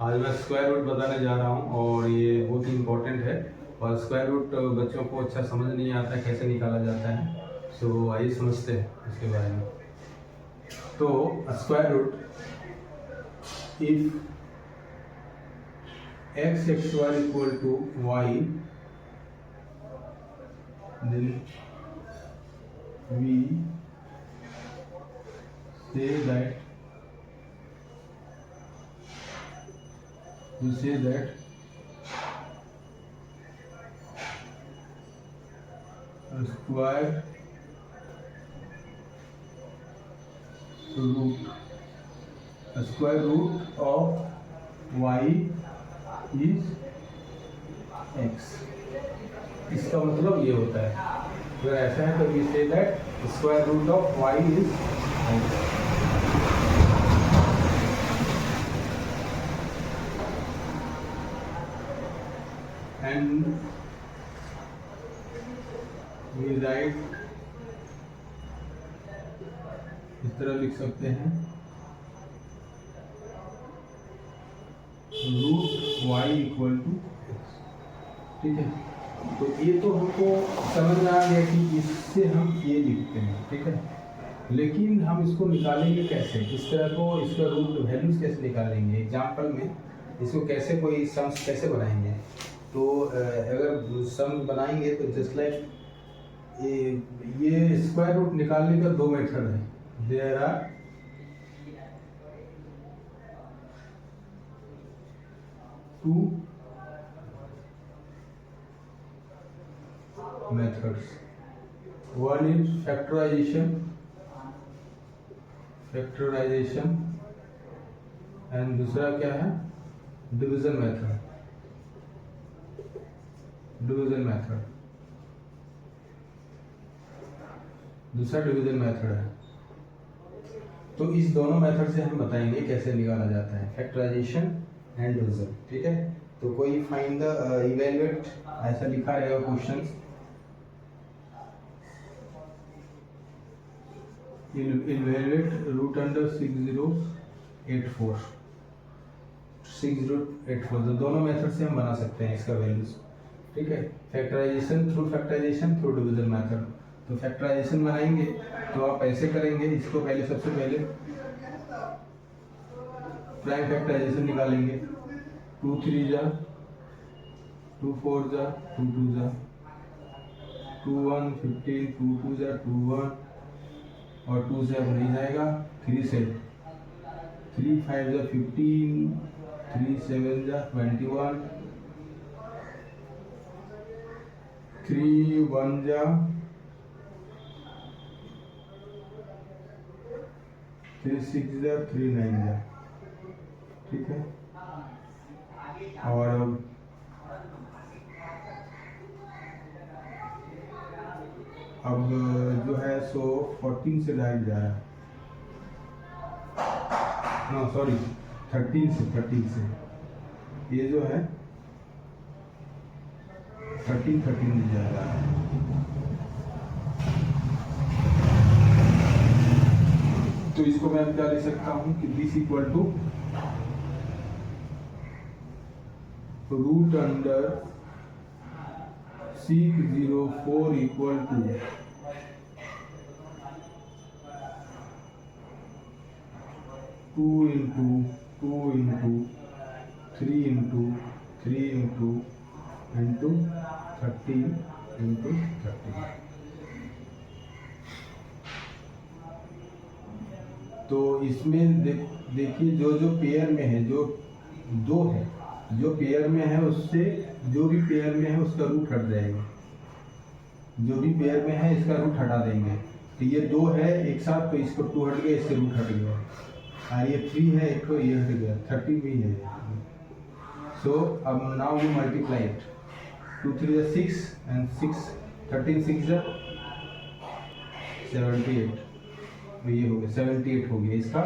आज मैं square root बताने जा रहा हूँ और ये बहुत ही इम्पोर्टेंट है। और स्क्वायर रूट बच्चों को अच्छा समझ नहीं आता कैसे निकाला जाता है। सो आइए समझते हैं इसके बारे में। तो square root, if x xy equal to y, then we say that square root of y is x। इसका मतलब ये होता है, अगर ऐसा है तो we see that square root of y is x। And we write, इस तरह लिख सकते हैं, root y equal to x। ठीक है, तो ये तो हमको समझ में आ गया कि इससे हम ये लिखते हैं। ठीक है, लेकिन हम इसको निकालेंगे कैसे, इस तरह को इसका रूट वैल्यूज कैसे निकालेंगे, एग्जाम्पल में इसको कैसे कोई सम्स कैसे बनाएंगे। तो अगर सम बनाएंगे तो जस्ट लाइक ये स्क्वायर रूट निकालने का दो मेथड है। There are two methods. One is factorization and दूसरा क्या है, डिवीजन मेथड। दूसरा डिवीजन मेथड है। तो इस दोनों मेथड से हम बताएंगे कैसे निकाला जाता है, फैक्टराइजेशन एंड डिवीजन। ठीक है, तो कोई फाइंड द इवैल्यूएट ऐसा लिखा रहेगा क्वेश्चन, इवैल्यूएट रूट अंडर 6084। तो दोनों मेथड से हम बना सकते हैं इसका वैल्यूज। ठीक है, फैक्टराइजेशन थ्रू डिवीजन मेथड। तो फैक्टराइजेशन बनाएंगे तो आप ऐसे करेंगे, इसको पहले सबसे पहले प्राइम फैक्टराइजेशन निकालेंगे। 2 3 जा 2 4 जा 2 2 जा 2 1 15 2 2 जा 2 1 और 2 से अब नहीं जाएगा, 3 से 3 5 जा 15 3 7 जा 21 3 1 जा 3 6 जा 3 9 जा। ठीक है, और अब जो है सो 14 से डायरेक्ट जा रहा है, नो सॉरी 13 से ये जो है 13 में जा रहा है। तो इसको मैं क्या लिख सकता हूँ कि this equal to root under 604 equal to 2 into 2 into 3 into 3 into 13 into 13। तो इसमें देखिए जो पेयर में है, जो दो है, जो पेयर में है उससे जो भी पेयर में है उसका रूट हट जाएगा। जो भी पेयर में है इसका रूट हटा देंगे। तो ये 2 है एक साथ, तो इसको 2 हट गया, इससे रूट हट गया। और ये 3 है, एक तो ये हट गया, 30 भी है। सो अब now we multiply it, 2 3 is 6 and 6 13 6 is 78। तो ये हो गया 78 हो गया इसका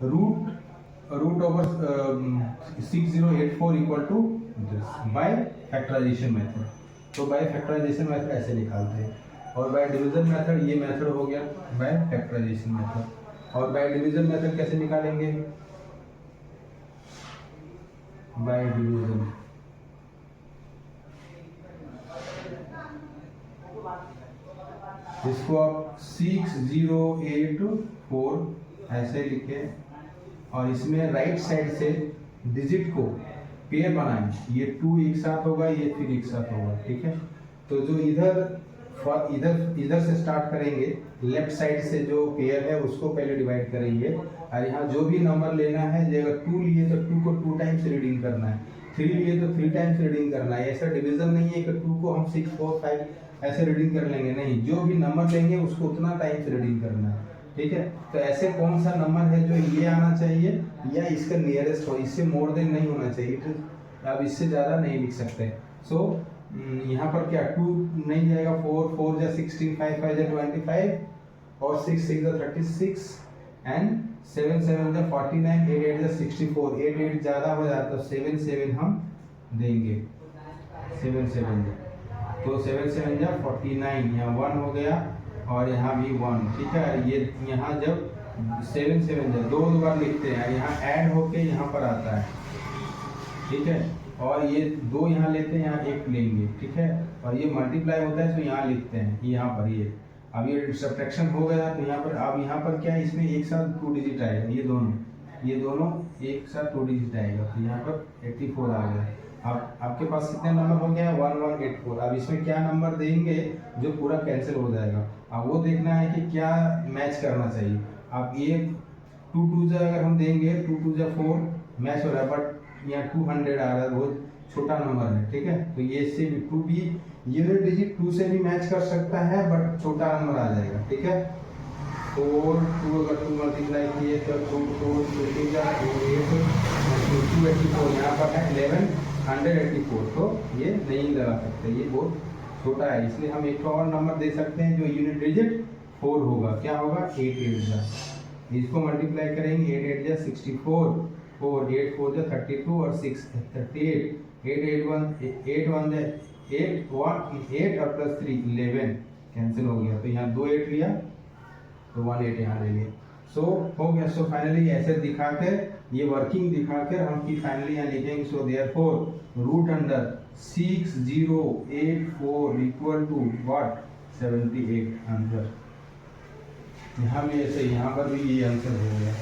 root over 6084 equal to this by factorization method. तो बाय फैक्टराइजेशन मेथड ऐसे निकालते हैं। और बाय डिवीजन मेथड, ये मेथड हो गया बाय फैक्टराइजेशन मेथड। और बाय डिवीजन मेथड कैसे निकालेंगे, बाय डिवीजन। इसको आप 6084 ऐसे लिखें और इसमें राइट साइड से डिजिट को पेयर बनाएं। ये 2 एक साथ होगा, ये फिर एक साथ होगा, ठीक है। तो जो इधर से स्टार्ट करेंगे, लेफ्ट साइड से जो पेयर है उसको पहले डिवाइड करेंगे और यहाँ जो भी नंबर लेना है, अगर 2 लिए तो 2 को 2 टाइम्स रीडिंग करना है, 3 लिए तो 3 टाइम्स रीडिंग करना है। ऐसा डिवीजन नहीं है कि 2 को हम 6 4 5 ऐसे रीडिंग कर लेंगे, नहीं, जो भी नंबर लेंगे उसको उतना टाइम्स रीडिंग करना है, ठीक है। तो ऐसे कौन सा नंबर है जो ये आना चाहिए या इसका नियरेस्ट हो, इससे मोर देन नहीं होना चाहिए, तो आप इससे ज़्यादा नहीं लिख सकते। सो यहाँ पर क्या 2 नहीं जाएगा, 4 4 जा 16, 5 5 जा 25 और 6 6 जा 36 एंड 7 7 जा 49, 8 8 जा 64, 8 8 ज़्यादा हो जाता है, 7 7 हम देंगे, 7 7 जा, तो 7 7 जा 49, यहाँ 1 हो गया और यहाँ भी 1, ठीक है। ये यहाँ जब 7 7 जा दो बार लिखते हैं, यहाँ ऐड होके यहाँ पर आता है, ठीक है, और ये 2 यहाँ लेते हैं, यहाँ 1 लेंगे, ठीक है, और ये मल्टीप्लाई होता है तो यहाँ लिखते हैं, यहाँ पर ये अब ये सब्ट्रैक्शन हो गया तो यहाँ पर, अब यहाँ पर क्या है, इसमें एक साथ 2 डिजिट आएगा, ये दोनों एक साथ 2 डिजिट आएगा, तो यहाँ पर 84 आ गया। अब आपके पास कितने नंबर हो गया, 1184। अब इसमें क्या नंबर देंगे जो पूरा कैंसिल हो जाएगा, अब वो देखना है कि क्या मैच करना चाहिए। अब ये 2 2 जा अगर हम देंगे, 2 2 जा 4 मैच हो रहा है, बट यहाँ 200 आ रहा है, बहुत छोटा नंबर है, ठीक है। तो ये से भी 2 भी, ये डिजिट 2 से भी मैच कर सकता है, बट छोटा नंबर आ जाएगा, ठीक है। 4 2 अगर 2 मल्टीप्लाई किए तो 2 2 284, यहाँ पर है 1184, तो ये नहीं लगा सकते, ये बहुत छोटा है, इसलिए हम एक और नंबर दे सकते हैं जो यूनिट डिजिट 4 होगा, क्या होगा, 8 8 जा, इसको मल्टीप्लाई करेंगे, 8 8 जा 64, 4 8 4 जा 32 और 6 38, 8 8 1 8 1 जा 8 और प्लस 3 11 कैंसिल हो गया, तो यहाँ 2 8 लिया तो 1 8 यहाँ ले लिया। सो हो गया। सो फाइनली ऐसे दिखाकर, ये वर्किंग दिखाकर हम की फाइनली यहाँ लिखेंगे, so therefore root under 6084 equal to what, 78 answer. यहाँ भी ऐसे, यहाँ पर भी ये आंसर हो गया।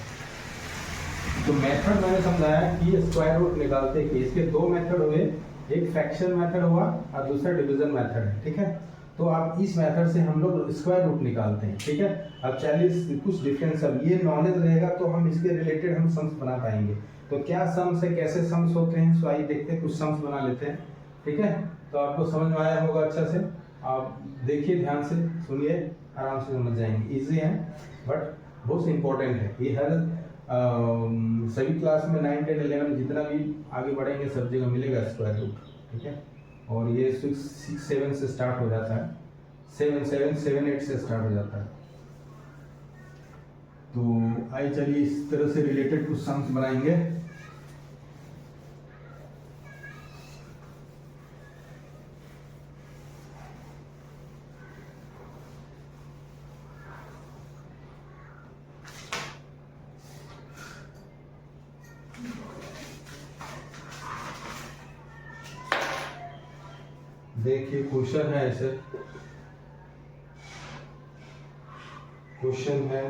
तो मेथड मैंने समझाया कि स्क्वायर रूट निकालते हैं, इसके 2 मेथड हुए, एक फ्रैक्शन मेथड हुआ और दूसरा डिवीजन मेथड है, ठीक है। तो आप इस मेथड से हम लोग स्क्वायर रूट निकालते हैं, ठीक है। अब 40 कुछ डिफरेंस, अब ये नॉलेज रहेगा तो हम इसके रिलेटेड हम सम्स बना पाएंगे। तो क्या सम्स है, कैसे सम्स होते हैं, सो आइए देखते हैं, कुछ सम्स बना लेते हैं, ठीक है। तो आपको समझ में आया होगा अच्छा से, आप देखिए, ध्यान से सुनिए, आराम से समझ जाएंगे। इजी है बट बहुत इंपॉर्टेंट है ये, हर सभी क्लास में 9 10 11 जितना भी आगे बढ़ेंगे सब जगह मिलेगा स्क्वायर रूट, ठीक है। और ये 6 7 से स्टार्ट हो जाता है, 7 7 7 8 से स्टार्ट हो जाता है। तो आइए चलिए इस तरह से रिलेटेड कुछ सम्स बनाएंगे। देखिए क्वेश्चन है, ऐसे क्वेश्चन है,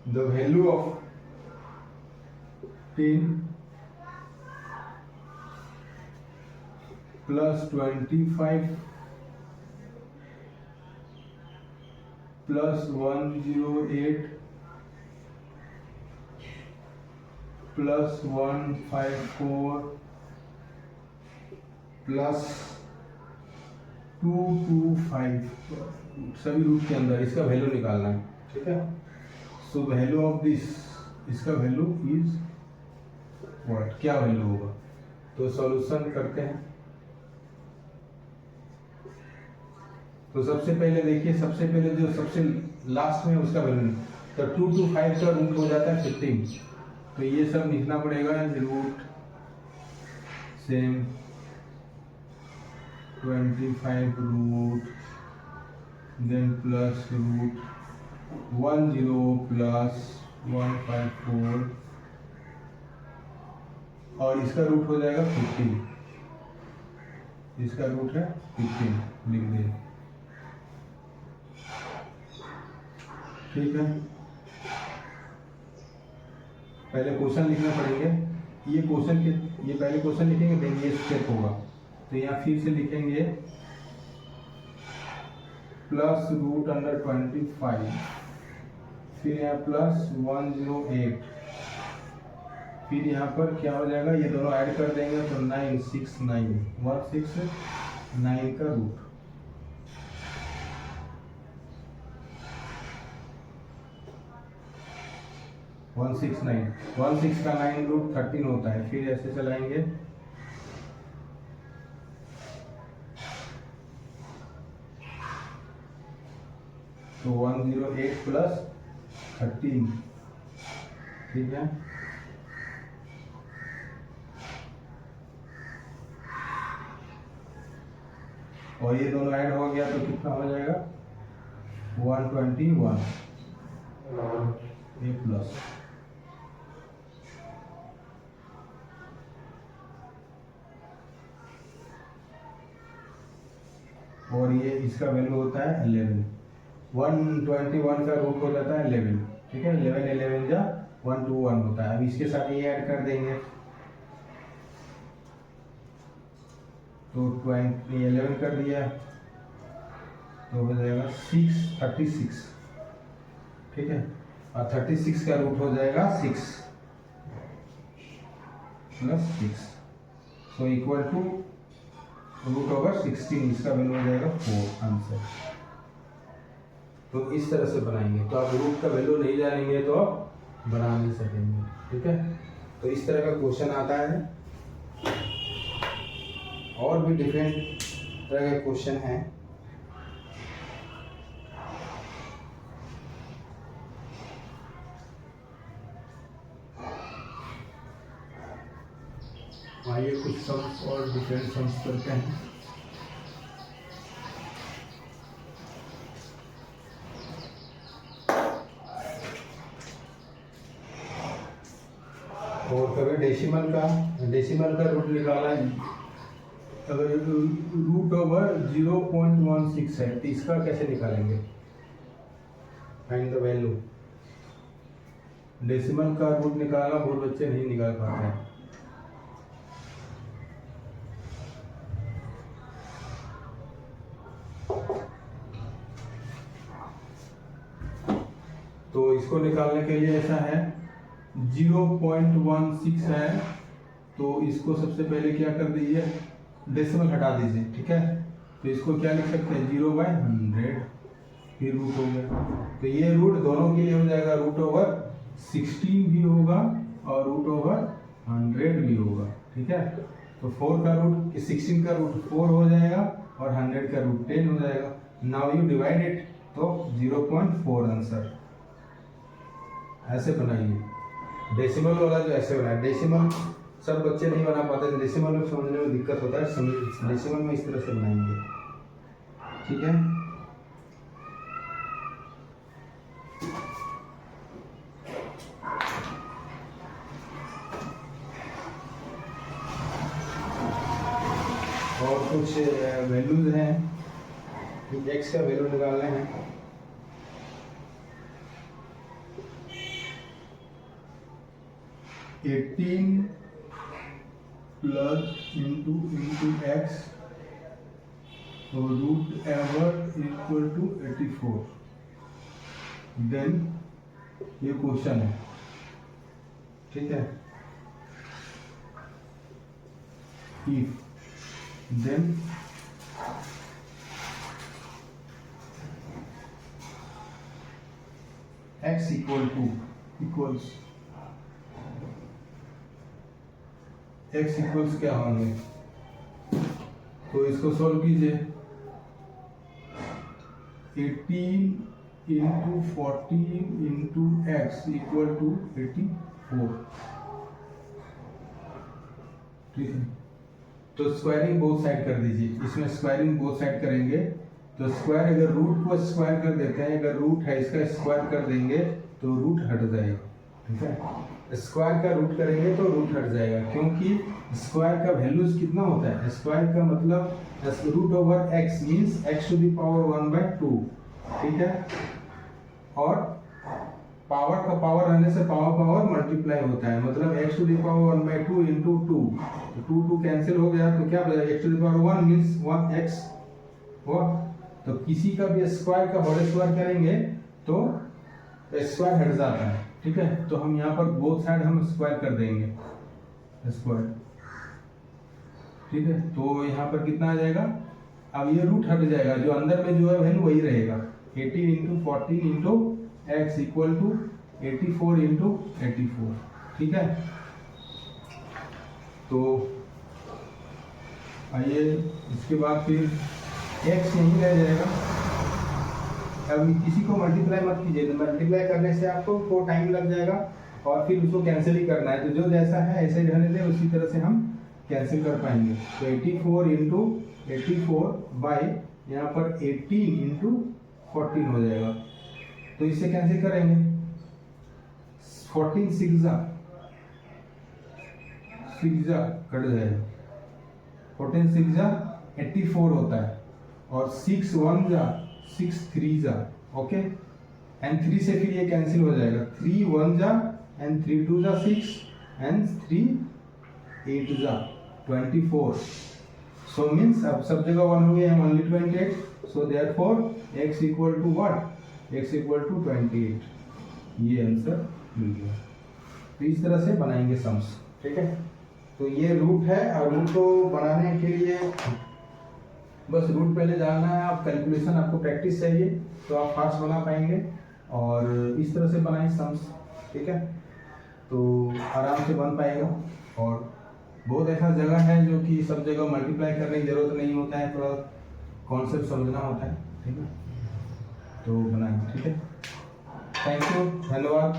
the value of 10 plus 25 plus 108 plus 154 plus 225, सभी रूट के अंदर इसका वैल्यू निकालना है, ठीक है। सो वैल्यू ऑफ दिस, इसका वैल्यू इज व्हाट, क्या वैल्यू होगा। तो सॉल्यूशन करते हैं। तो सबसे पहले देखिए, सबसे पहले जो सबसे लास्ट में उसका वैल्यू, तो 225 का रूट हो जाता है 15, तो ये सब लिखना पड़ेगा, root same 25 root then plus root 10 plus 154 और इसका रूट हो जाएगा 15, इसका रूट है 15 लिख दिए। ठीक है, पहले क्वेश्चन लिखना पड़ेंगे। ये क्वेश्चन के ये पहले क्वेश्चन लिखेंगे, देन ये स्टेप होगा। तो यहाँ फिर से लिखेंगे प्लस रूट अंडर 25, फिर यहाँ प्लस 108, फिर यहाँ पर क्या हो जाएगा, ये दोनों ऐड कर देंगे तो 969 169 का रूट। वन सिक्स का 9 रूट 13 होता है। फिर ऐसे चलाएंगे तो 108 प्लस 13, ठीक है। और ये दोनों ऐड हो गया तो कितना हो जाएगा 121 ये प्लस। और ये इसका वैल्यू होता है 11। 121 का रूट हो जाता है 11, ठीक है। 11 जा 121 होता है। अब इसके साथ ये ऐड कर देंगे तो 11 कर दिया तो हो जाएगा 636, ठीक है। और 36 का रूट हो जाएगा 6 प्लस 6, तो इक्वल टू रूट ओवर 16, इसका वैल्यू हो जाएगा 4 आंसर। तो इस तरह से बनाएंगे। तो आप रूट का वैल्यू नहीं जानेंगे तो आप बना नहीं सकेंगे, ठीक है। तो इस तरह का क्वेश्चन आता है। और भी डिफरेंट तरह के क्वेश्चन हैं। आइए कुछ सम्स और डिफरेंट सम्स करते हैं। और कभी डेसिमल का रूट निकाला है। अगर रूट ओवर 0.16 है तो इसका कैसे निकालेंगे, फाइंड द वैल्यू। डेसिमल का रूट निकालना बहुत बच्चे नहीं निकाल पाते हैं। तो इसको निकालने के लिए ऐसा है, 0.16 है तो इसको सबसे पहले क्या कर दीजिए, डेसिमल हटा दीजिए, ठीक है। तो इसको क्या लिख सकते हैं 0/100, फिर रूट हो गया। तो ये रूट दोनों के लिए हो जाएगा, रूट ओवर 16 भी होगा और रूट ओवर 100 भी होगा, ठीक है। तो 4 का रूट 16 का रूट 4 हो जाएगा और 100 का रूट 10 हो जाएगा। नाउ यू डिवाइड इट तो 0.4 आंसर। ऐसे बनाइए डेसिमल वाला, जो ऐसे बनाए। डेसिमल सब बच्चे नहीं बना पाते, डेसिमल में समझने में दिक्कत होता है। डेसिमल में इस तरह से बनाएंगे, ठीक है। और कुछ वैल्यूज हैं, एक्स का वैल्यू निकालने हैं। Eighteen plus into x root over equal to 84। Then ये क्वेश्चन है, ठीक है। If then x equal to equals x equals क्या होंगे, तो इसको सॉल्व कीजिए। 18 into 14 into x equal to 84, ठीक है। तो स्क्वायरिंग बोथ साइड कर दीजिए। इसमें स्क्वायरिंग बोथ साइड करेंगे तो स्क्वायर, अगर रूट को स्क्वायर कर देते हैं, अगर रूट है इसका स्क्वायर कर देंगे तो रूट हट जाएगा, ठीक है। स्क्वायर का रूट करेंगे तो रूट हट जाएगा, क्योंकि स्क्वायर का वैल्यूज कितना होता है, स्क्वायर का मतलब root over x means x to the power 1/2, ठीक है। और पावर का पावर रहने से पावर मल्टीप्लाई होता है, मतलब x to the power 1/2 into 2, तो 2 कैंसिल हो गया तो क्या बचा, x to the power 1 means 1x हुआ। तो किसी का भी स्क्वायर का होल स्क्वायर करेंगे तो स्क्वायर हट जाता है, ठीक है। तो हम यहाँ पर बोथ साइड हम स्क्वायर कर देंगे स्क्वायर, ठीक है। तो यहाँ पर कितना आ जाएगा, अब ये रूट हट जाएगा, जो अंदर में जो है वैल्यू वही रहेगा, 18 into 14 into x equal to 84 into 84, ठीक है। तो आइए इसके बाद फिर एक्स यहीं रह जाएगा। अब किसी को मल्टीप्लाई मत कीजिए, मल्टीप्लाई करने से आपको टाइम लग जाएगा और फिर उसको कैंसिल ही करना है, तो जो जैसा है ऐसे ही रहने दें, उसी तरह से हम कैंसिल कर पाएंगे। तो 84 इंटू 84 बाई यहाँ पर 18 इंटू 14 हो जाएगा, तो इसे कैंसिल करेंगे, 14 6 कट जाएगा, 14 6 84 होता है, और 6 1 6 3 ओके, एंड 3 से फिर ये कैंसिल हो जाएगा, 3 1 एंड 3 2 6 एंड 3 8 24, सो मीन्स अब सब जगह 1 हो गया, only 28, so therefore x equal to what, x equal to 28, ये आंसर मिल गया। तो इस तरह से बनाएंगे सम्स, ठीक है। तो ये रूट है, और रूट को बनाने के लिए बस रूट पहले जानना है, आप कैलकुलेशन आपको प्रैक्टिस चाहिए तो आप फास्ट बना पाएंगे, और इस तरह से बनाएं सम्स, ठीक है। तो आराम से बन पाएगा, और बहुत ऐसा जगह है जो कि सब जगह मल्टीप्लाई करने की जरूरत नहीं होता है, थोड़ा कॉन्सेप्ट समझना होता है, ठीक है। तो बनाएं, ठीक है। थैंक यू, धन्यवाद।